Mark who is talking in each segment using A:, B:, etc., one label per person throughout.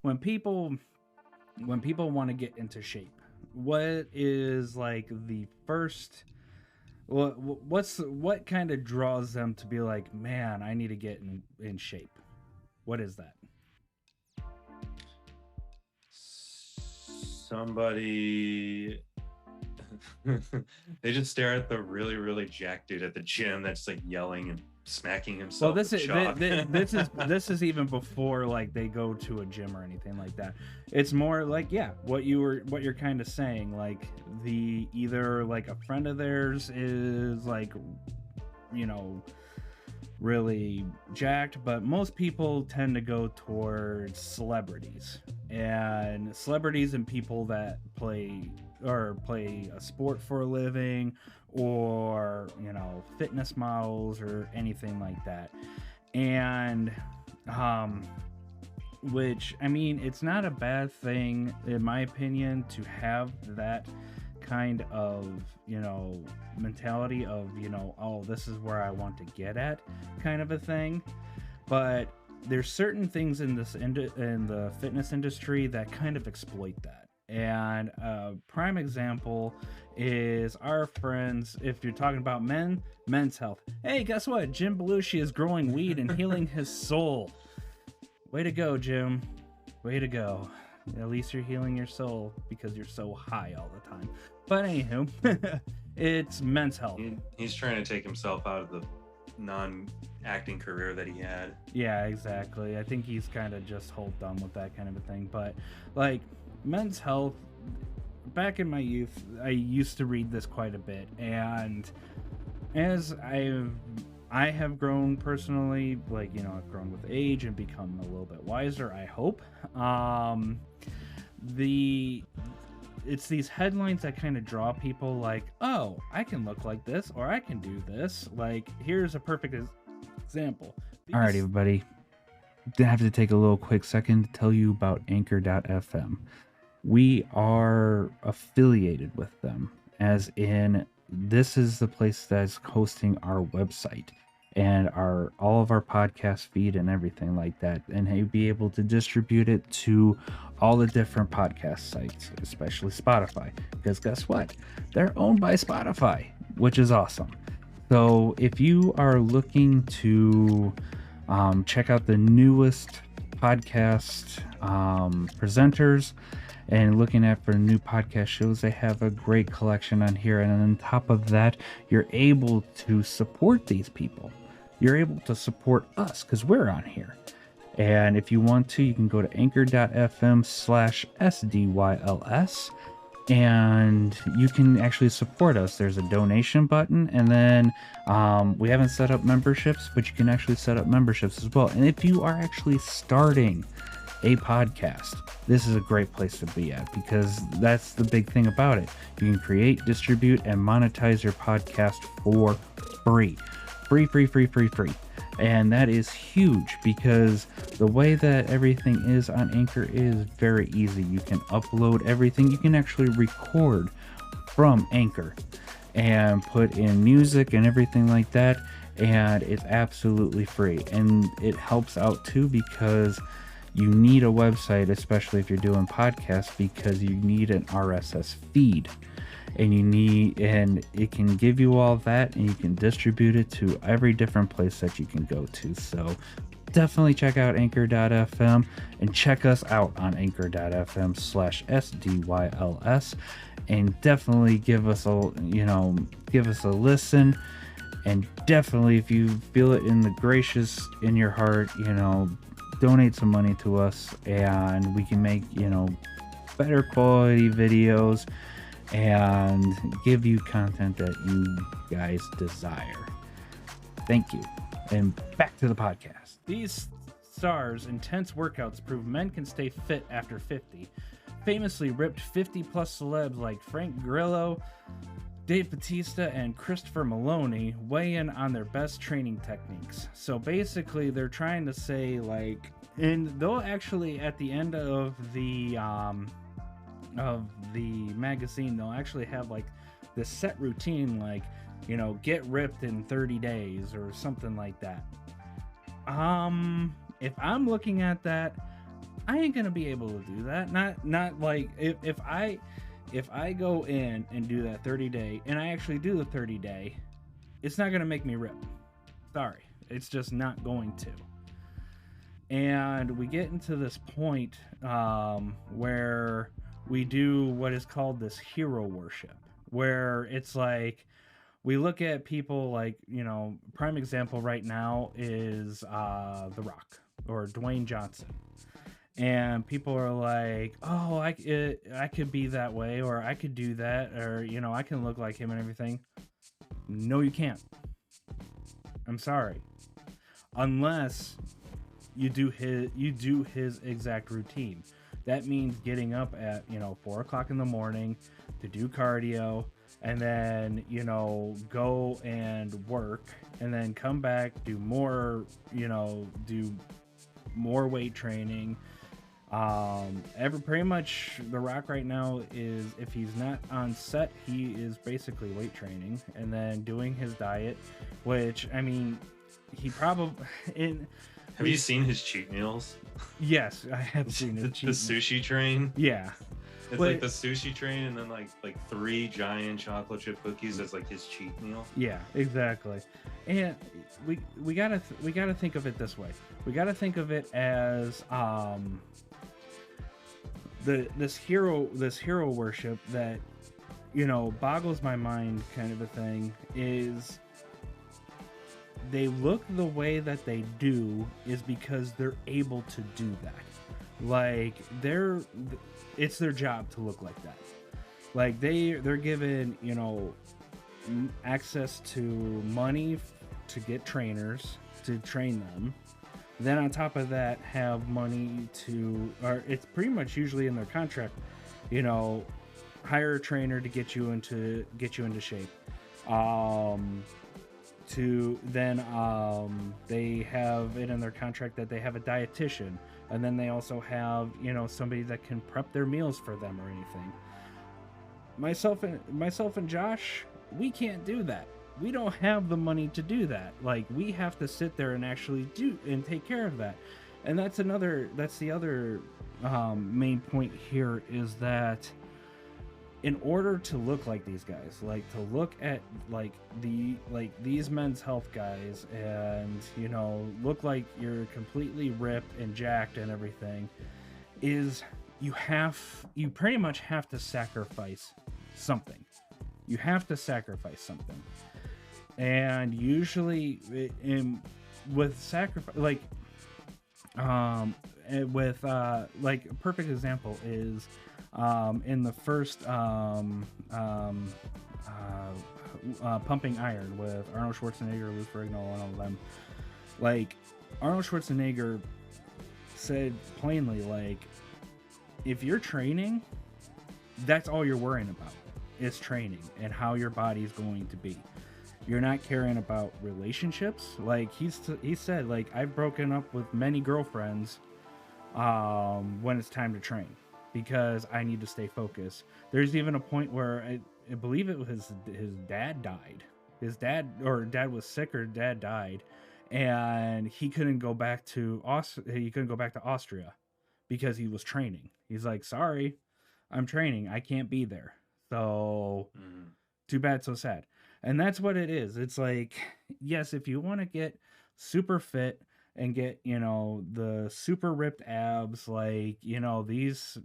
A: when people want to get into shape, what is like the first what kind of draws them to be like, man, I need to get in shape? What is that?
B: Somebody they just stare at the really, really jacked dude at the gym that's like yelling and smacking
A: Well,
B: himself with chalk.
A: this is even before like they go to a gym or anything like that. It's more like, yeah, what you're kind of saying, like the either like a friend of theirs is like, you know, really jacked, but most people tend to go towards celebrities and people that play a sport for a living, or fitness models or anything like that. And um which, I mean, it's not a bad thing in my opinion to have that kind of mentality of oh, this is where I want to get at, kind of a thing. But there's certain things in in the fitness industry that kind of exploit that. And a prime example is our friends. If you're talking about men's health, hey, guess what? Jim Belushi is growing weed and healing his soul. Way to go, Jim. Way to go. At least you're healing your soul because you're so high all the time. But anywho, it's men's health.
B: He's trying to take himself out of the non-acting career that he had.
A: Yeah, exactly. I think he's kind of just whole done with that kind of a thing. But like men's health, back in my youth, I used to read this quite a bit, and as I have grown personally, like I've grown with age and become a little bit wiser, I hope. It's these headlines that kind of draw people like, oh, I can look like this, or I can do this. Like, here's a perfect example. All right, everybody. I have to take a little quick second to tell you about Anchor.fm. We are affiliated with them, as in this is the place that's hosting our website and all of our podcast feed and everything like that, and you'll be able to distribute it to all the different podcast sites, especially Spotify, because guess what? They're owned by Spotify, which is awesome. So if you are looking to check out the newest podcast presenters and looking at for new podcast shows, they have a great collection on here. And on top of that, you're able to support these people. You're able to support us because we're on here. And if you want to, you can go to anchor.fm/SDYLS and you can actually support us. There's a donation button, and then we haven't set up memberships, but you can actually set up memberships as well. And if you are actually starting a podcast, this is a great place to be at, because that's the big thing about it. You can create, distribute, and monetize your podcast for free. Free. And that is huge, because the way that everything is on Anchor is very easy. You can upload everything. You can actually record from Anchor and put in music and everything like that, and it's absolutely free. And it helps out too, because you need a website, especially if you're doing podcasts, because you need an RSS feed. And it can give you all that, and you can distribute it to every different place that you can go to. So definitely check out anchor.fm and check us out on anchor.fm/SDYLS, and definitely give us a listen. And definitely, if you feel it in your heart, donate some money to us, and we can make, better quality videos and give you content that you guys desire. Thank you. And back to the podcast. These stars' intense workouts prove men can stay fit after 50. Famously ripped 50-plus celebs like Frank Grillo, Dave Bautista, and Christopher Maloney weigh in on their best training techniques. So basically, they're trying to say, like, and they'll actually, at the end of the magazine, they'll actually have like this set routine, like, get ripped in 30 days or something like that. If I'm looking at that, I ain't gonna be able to do that. Not like if I go in and do that 30-day and I actually do the 30-day, it's not gonna make me rip. Sorry, it's just not going to. And we get into this point where we do what is called this hero worship, where it's like we look at people like, prime example right now is The Rock or Dwayne Johnson. And people are like, oh, I could be that way, or I could do that, or, I can look like him and everything. No, you can't. I'm sorry. Unless you do his exact routine. That means getting up at 4:00 in the morning to do cardio, and then go and work, and then come back, do more weight training. Pretty much The Rock right now is, if he's not on set, he is basically weight training and then doing his diet, which I mean, he probably
B: Have you seen his cheat meals?
A: Yes, I have seen his cheat
B: the sushi train.
A: Yeah.
B: It's like the sushi train, and then like 3 giant chocolate chip cookies as like his cheat meal.
A: Yeah, exactly. And we gotta think of it this way. We gotta think of it as this hero worship that boggles my mind, kind of a thing, is they look the way that they do is because they're able to do that. Like it's their job to look like that. Like they're given access to money to get trainers to train them. Then on top of that, have money or it's pretty much usually in their contract, hire a trainer to get you into shape. They have it in their contract that they have a dietitian, and then they also have somebody that can prep their meals for them or anything. Myself and Josh, we can't do that. We don't have the money to do that. Like, we have to sit there and actually do and take care of that. And that's the other main point here, is that in order to look like these guys, like to look at these Men's Health guys, and look like you're completely ripped and jacked and everything, is you pretty much have to sacrifice something. You have to sacrifice something. And usually with sacrifice, a perfect example is in the first Pumping Iron with Arnold Schwarzenegger, Lou Ferrigno, and all of them. Like, Arnold Schwarzenegger said plainly, like, if you're training, that's all you're worrying about is training and how your body's going to be. You're not caring about relationships. Like he said, like, I've broken up with many girlfriends when it's time to train because I need to stay focused. There's even a point where I believe it was his dad died. Dad was sick, or dad died, and he couldn't go back to Austria because he was training. He's like, sorry, I'm training. I can't be there. So too bad, so sad. And that's what it is. It's like, yes, if you want to get super fit and get, the super ripped abs, like, these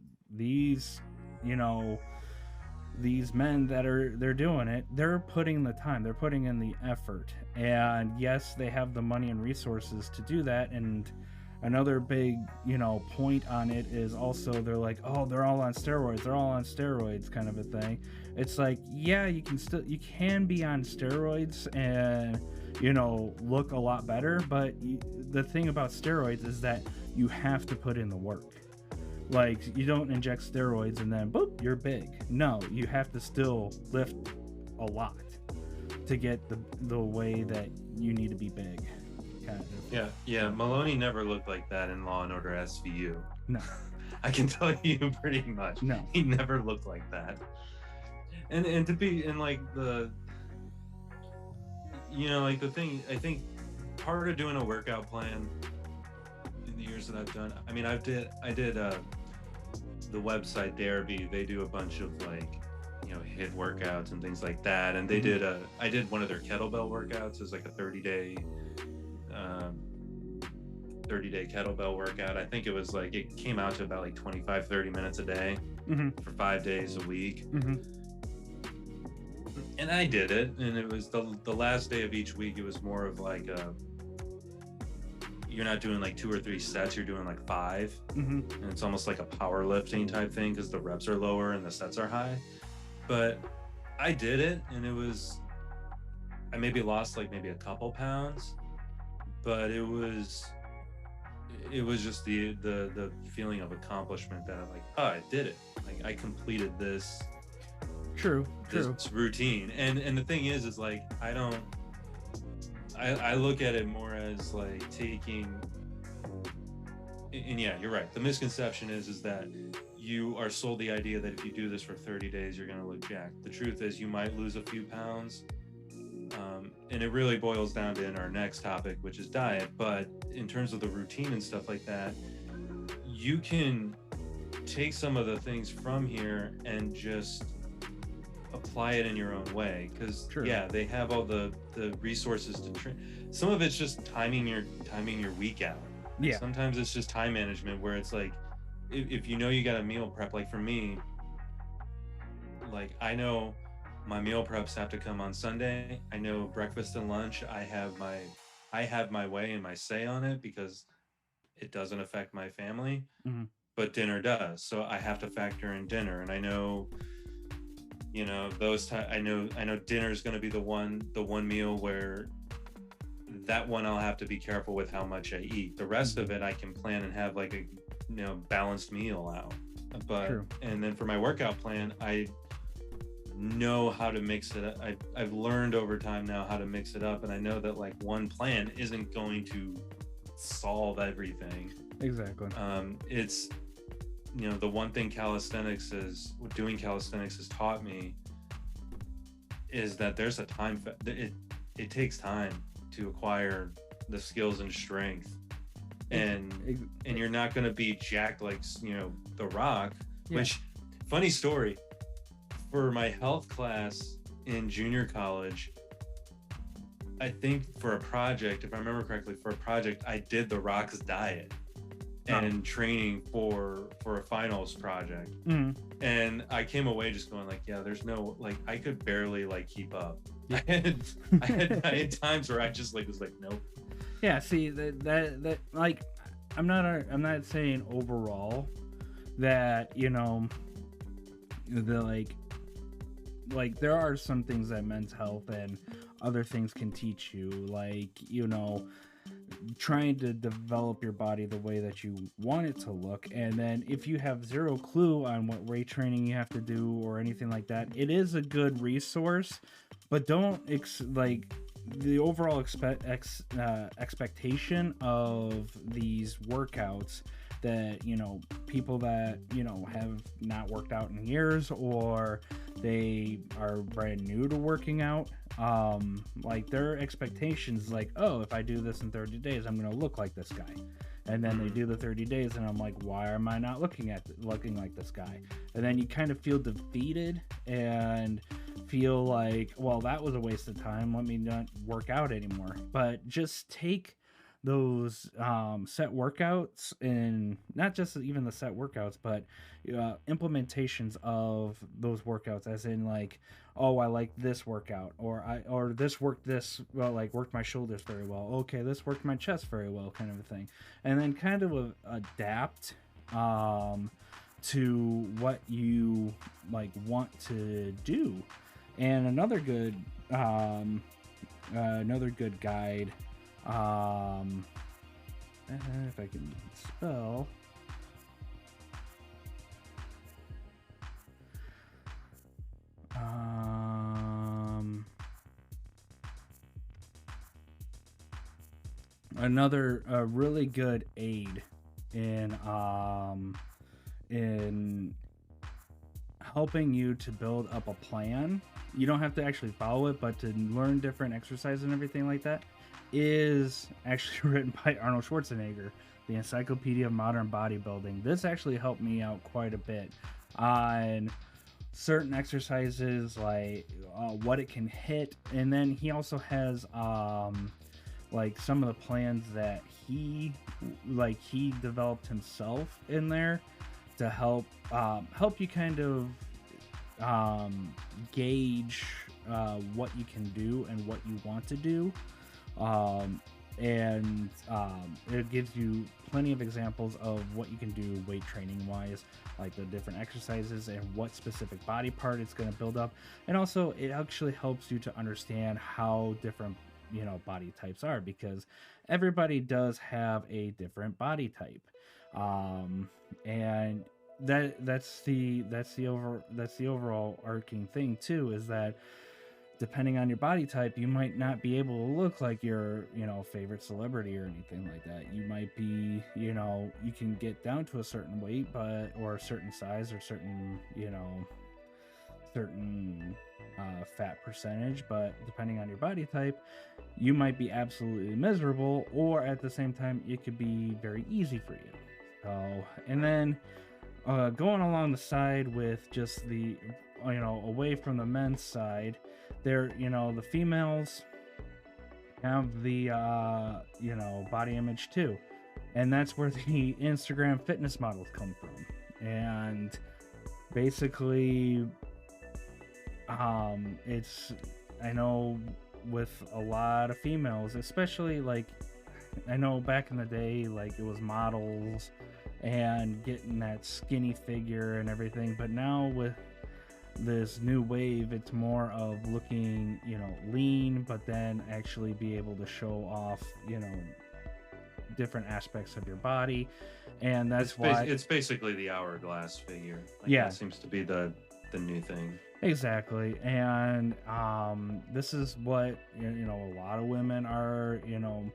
A: men they're doing it, they're putting the time, they're putting in the effort. And yes, they have the money and resources to do that. And another big, point on it is also they're like, oh, they're all on steroids kind of a thing. It's like, yeah, you can be on steroids and, look a lot better. But the thing about steroids is that you have to put in the work. Like, you don't inject steroids and then, boop, you're big. No, you have to still lift a lot to get the way that you need to be big. Kind of.
B: Yeah. Maloney never looked like that in Law and Order SVU.
A: No.
B: I can tell you pretty much.
A: No.
B: He never looked like that. And to be in like the, like the thing, I think part of doing a workout plan, the years that I've done. I mean, I did the website Therapy. They do a bunch of like, you know, HIIT workouts and things like that. And they did I did one of their kettlebell workouts as like a 30-day 30-day kettlebell workout. I think it was like, it came out to about like 25-30 minutes a day for 5 days a week. And I did it, and it was the last day of each week. It was more of like you're not doing like 2 or 3 sets, you're doing like 5, and it's almost like a powerlifting type thing because the reps are lower and the sets are high. But I did it, and I maybe lost like maybe a couple pounds, but it was just the feeling of accomplishment that I'm like, oh, I did it. Like, I completed this routine. And the thing is like, I look at it more as like taking, and yeah, you're right. The misconception is that you are sold the idea that if you do this for 30 days, you're going to look jacked. The truth is you might lose a few pounds. And it really boils down to in our next topic, which is diet. But in terms of the routine and stuff like that, you can take some of the things from here and just apply it in your own way. Because yeah, they have all the resources to train. Some of it's just timing your week out. Yeah. Sometimes it's just time management, where it's like, if you know you got a meal prep, like for me, like I know my meal preps have to come on Sunday. I know breakfast and lunch, I have my way and my say on it because it doesn't affect my family, but dinner does. So I have to factor in dinner, and I know, you know, I know dinner is going to be the one meal where that one I'll have to be careful with how much I eat. The rest of it I can plan and have like a, you know, balanced meal out. But and then for my workout plan, I know how to mix it up. I've learned over time now how to mix it up, and I know that like one plan isn't going to solve everything. Exactly. It's, you know, the one thing doing calisthenics has taught me is that there's a time it takes time to acquire the skills and strength, and you're not going to be jacked like, you know, The Rock. Which, funny story, for my health class in junior college, I think for a project, if I remember correctly, I did The Rock's diet and training for a finals project. And I came away just going like, yeah, there's no, like, I could barely like keep up. I had times where I just like was like, nope. Yeah, see that like, I'm not saying overall that, you know, the like there are some things that men's health and other things can teach you, like, you know, trying to develop your body the way that you want it to look. And then if you have zero clue on what weight training you have to do or anything like that, it is a good resource, but don't like the overall expectation of these workouts that, you know, people that, you know, have not worked out in years, or they are brand new to working out, like their expectations, like, oh, if I do this in 30 days, I'm going to look like this guy. And then they do the 30 days and I'm like, why am I not looking like this guy? And then you kind of feel defeated and feel like, well, that was a waste of time. Let me not work out anymore. But just take those set workouts, and not just even the set workouts, but implementations of those workouts, as in like, oh, I like this workout, or this worked my shoulders very well. Okay, this worked my chest very well, kind of a thing. And then kind of adapt to what you like want to do. And another good guide, if I can spell, another really good aid in helping you to build up a plan. You don't have to actually follow it, but to learn different exercises and everything like that,
A: is actually written by Arnold Schwarzenegger, the Encyclopedia of Modern Bodybuilding. This actually helped me out quite a bit on certain exercises, like what it can hit. And then he also has like some of the plans that he developed himself in there to help you kind of gauge what you can do and what you want to do. It gives you plenty of examples of what you can do weight training wise, like the different exercises and what specific body part it's going to build up. And also it actually helps you to understand how different, you know, body types are, because everybody does have a different body type. And that's the overall arcing thing too, is that depending on your body type, you might not be able to look like your, you know, favorite celebrity or anything like that. You might be, you know, you can get down to a certain weight, or a certain size, or certain, you know, certain fat percentage, but depending on your body type, you might be absolutely miserable, or at the same time, it could be very easy for you. So, and then going along the side with just the, you know, away from the men's side, there, you know, the females have the you know, body image too, and that's where the Instagram fitness models come from. And basically it's, I know with a lot of females, especially, like, I know back in the day, like, it was models and getting that skinny figure and everything, but now with this new wave, it's more of looking, you know, lean, but then actually be able to show off, you know, different aspects of your body. And that's why
B: it's basically the hourglass figure. Like,
A: yeah,
B: that seems to be the new thing.
A: Exactly. And this is what, you know, a lot of women are, you know,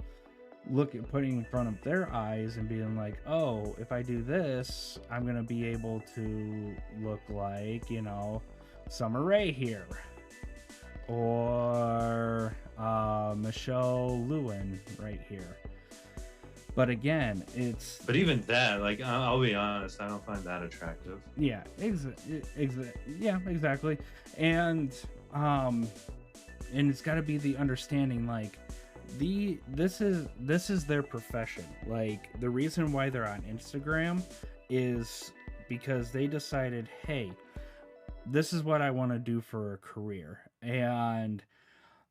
A: putting in front of their eyes and being like, oh, if I do this, I'm gonna be able to look like, you know, Summer Rae here, or Michelle Lewin right here. But again,
B: But even that, like, I'll be honest, I don't find that attractive.
A: Yeah, yeah, exactly. And it's got to be the understanding, like, this is their profession. Like, the reason why they're on Instagram is because they decided, hey, this is what I want to do for a career, and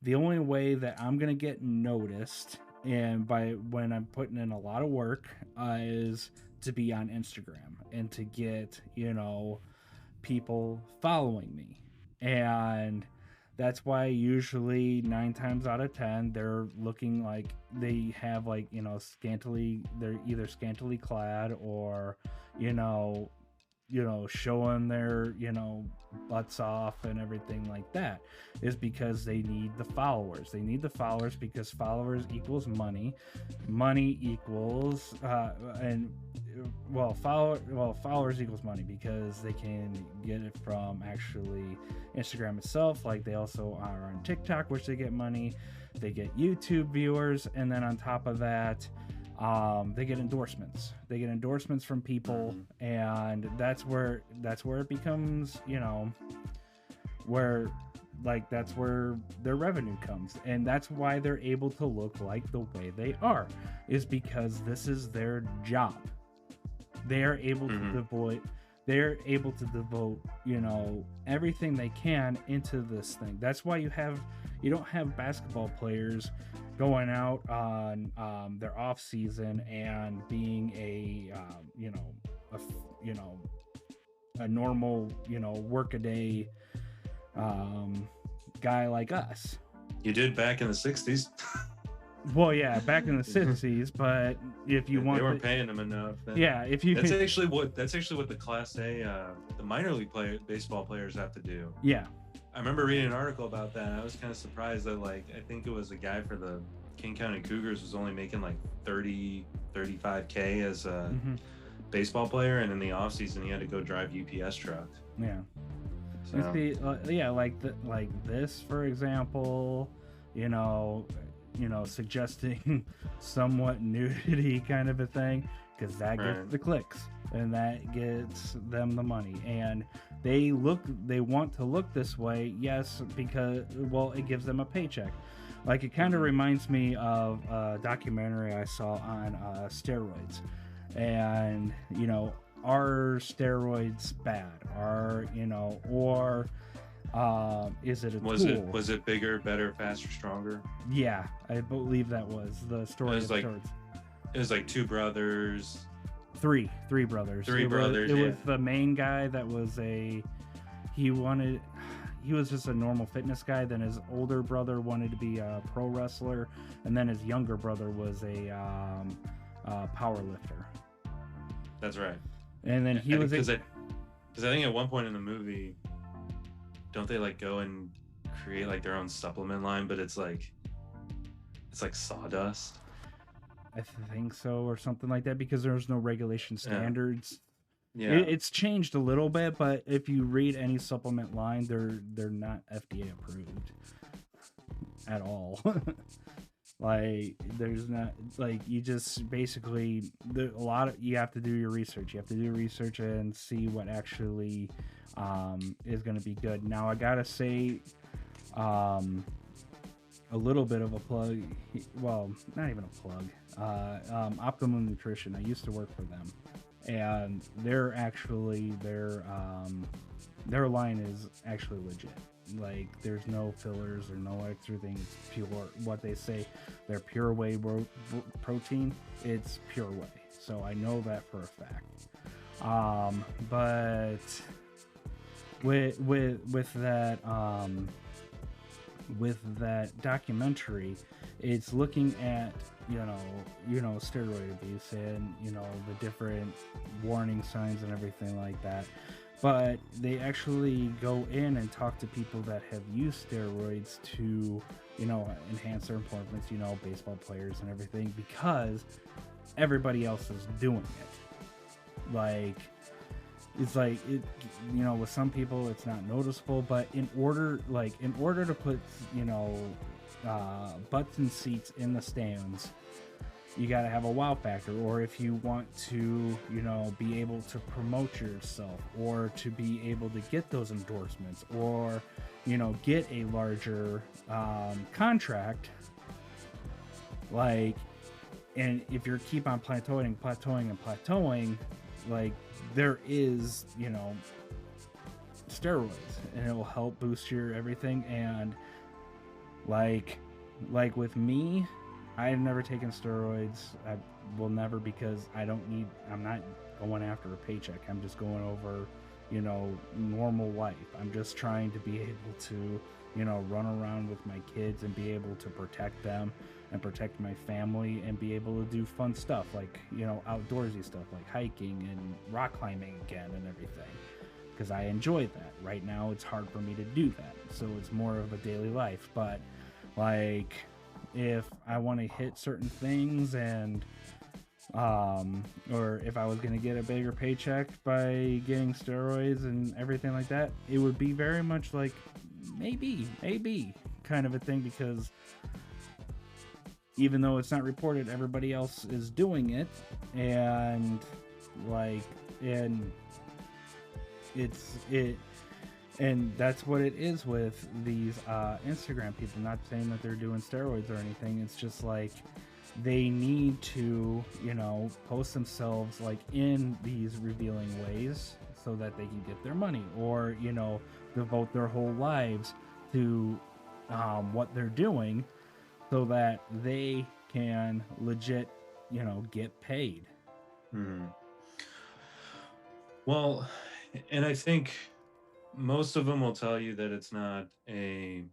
A: the only way that I'm gonna get noticed, and by when I'm putting in a lot of work, is to be on Instagram and to get, you know, people following me. And that's why usually 9 times out of 10 they're looking like they have, like, you know, they're either scantily clad, or, you know, showing their, you know, butts off and everything like that, is because they need the followers. They need the followers because followers equals money. Money equals followers equals money, because they can get it from actually Instagram itself. Like, they also are on TikTok, which they get money. They get YouTube viewers, and then on top of that, they get endorsements. They get endorsements from people, and that's where it becomes, you know, where, like, that's where their revenue comes. And that's why they're able to look like the way they are, is because this is their job. They're able to devote, you know, everything they can into this thing. That's why you don't have basketball players going out on their off season and being a normal, you know, work-a-day guy like us.
B: You did back in the 60s.
A: Well, yeah, back in the 60s, but if you want,
B: they weren't paying them enough.
A: If you,
B: that's actually what the Class A, the minor league baseball players have to do.
A: Yeah,
B: I remember reading an article about that, and I was kind of surprised that, like, I think it was a guy for the King County Cougars was only making like 35K as a baseball player, and in the off season he had to go drive UPS truck.
A: Yeah.
B: So.
A: Like this, for example, you know, suggesting somewhat nudity kind of a thing, because that gets
B: Right.
A: the clicks and that gets them the money. And they want to look this way, yes, because, well, it gives them a paycheck. Like, it kind of
B: Mhm.
A: reminds me of a documentary I saw on steroids. And, are steroids bad? Or is it a tool?
B: Was it bigger, better, faster, stronger?
A: Yeah, I believe that was the
B: It
A: story
B: was
A: of
B: like
A: steroids.
B: it was like two brothers,
A: Three brothers.
B: three brothers.
A: It
B: Yeah,
A: was the main guy that was he wanted he was just a normal fitness guy. Then his older brother wanted to be a pro wrestler, and then his younger brother was a power lifter.
B: that's right.
A: And then he was
B: Because I think at one point in the movie, don't they like go and create like their own supplement line, but it's like sawdust.
A: I think so, or something like that, because there's no regulation standards.
B: Yeah.
A: It's changed a little bit, but if you read any supplement line, they're not FDA approved at all. Like, there's not, like, you just basically, you have to do your research. You have to do research and see what actually is going to be good. Now, I gotta say, a little bit of a plug. Well, not even a plug. Optimum Nutrition. I used to work for them, and their line is actually legit. Like, there's no fillers or no extra things. Pure, what they say, they're pure whey protein. It's pure whey, so I know that for a fact. But with that documentary, it's looking at steroid abuse and the different warning signs and everything like that. But they actually go in and talk to people that have used steroids to enhance their performance, baseball players and everything, because everybody else is doing it. Like, it's like it, with some people it's not noticeable, but in order to put butts and seats in the stands, you got to have a wow factor. Or if you want to be able to promote yourself, or to be able to get those endorsements, or get a larger contract, like, and if you keep on plateauing, like, there is steroids, and it will help boost your everything. And like with me, I've never taken steroids. I will never, because I'm not going after a paycheck. I'm just going over normal life. I'm just trying to be able to run around with my kids and be able to protect them and protect my family, and be able to do fun stuff like outdoorsy stuff like hiking and rock climbing again and everything, because I enjoy that. Right now it's hard for me to do that, so it's more of a daily life. But like, if I want to hit certain things, and or if I was going to get a bigger paycheck by getting steroids and everything like that, it would be very much like maybe kind of a thing, because even though it's not reported, everybody else is doing it. And and that's what it is with these Instagram people. Not saying that they're doing steroids or anything. It's just like, they need to post themselves like in these revealing ways, so that they can get their money, or devote their whole lives to what they're doing, so that they can legit get paid.
B: Well, and I think most of them will tell you that it's not a.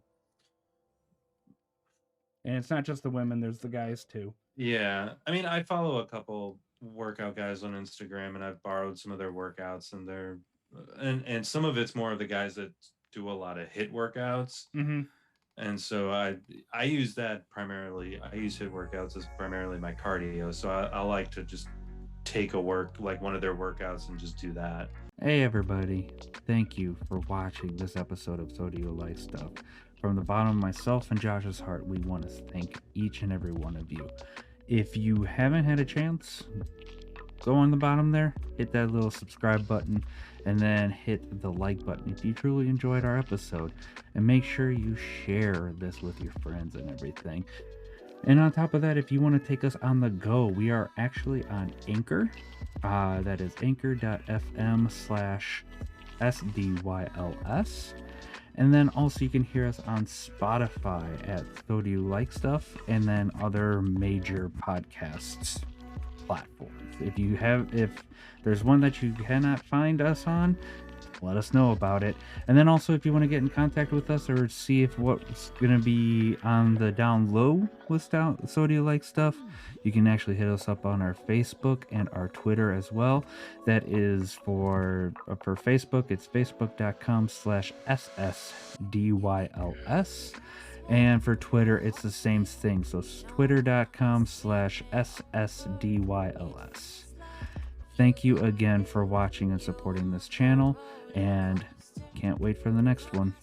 A: And it's not just the women, there's the guys too.
B: Yeah, I mean, I follow a couple workout guys on Instagram, and I've borrowed some of their workouts, and and some of it's more of the guys that do a lot of HIIT workouts.
A: Mm-hmm.
B: And so I use that primarily. I use HIIT workouts as primarily my cardio. So I like to just take one of their workouts and just do that.
A: Hey everybody, thank you for watching this episode of SDYLS Stuff. from the bottom of myself and Josh's heart, we want to thank each and every one of you. If you haven't had a chance, go on the bottom there, hit that little subscribe button, and then hit the like button if you truly enjoyed our episode. And make sure you share this with your friends and everything. And on top of that, if you want to take us on the go, we are actually on Anchor. That is anchor.fm/SDYLS. And then also you can hear us on Spotify at So Do You Like Stuff, and then other major podcasts platforms. If there's one that you cannot find us on, let us know about it. And then also, if you want to get in contact with us or see if what's going to be on the down low with So Do You Like Stuff, you can actually hit us up on our Facebook and our Twitter as well. That is for Facebook, it's facebook.com/SSDYLS. And for Twitter, it's the same thing. So it's twitter.com/SSDYLS. Thank you again for watching and supporting this channel, and can't wait for the next one.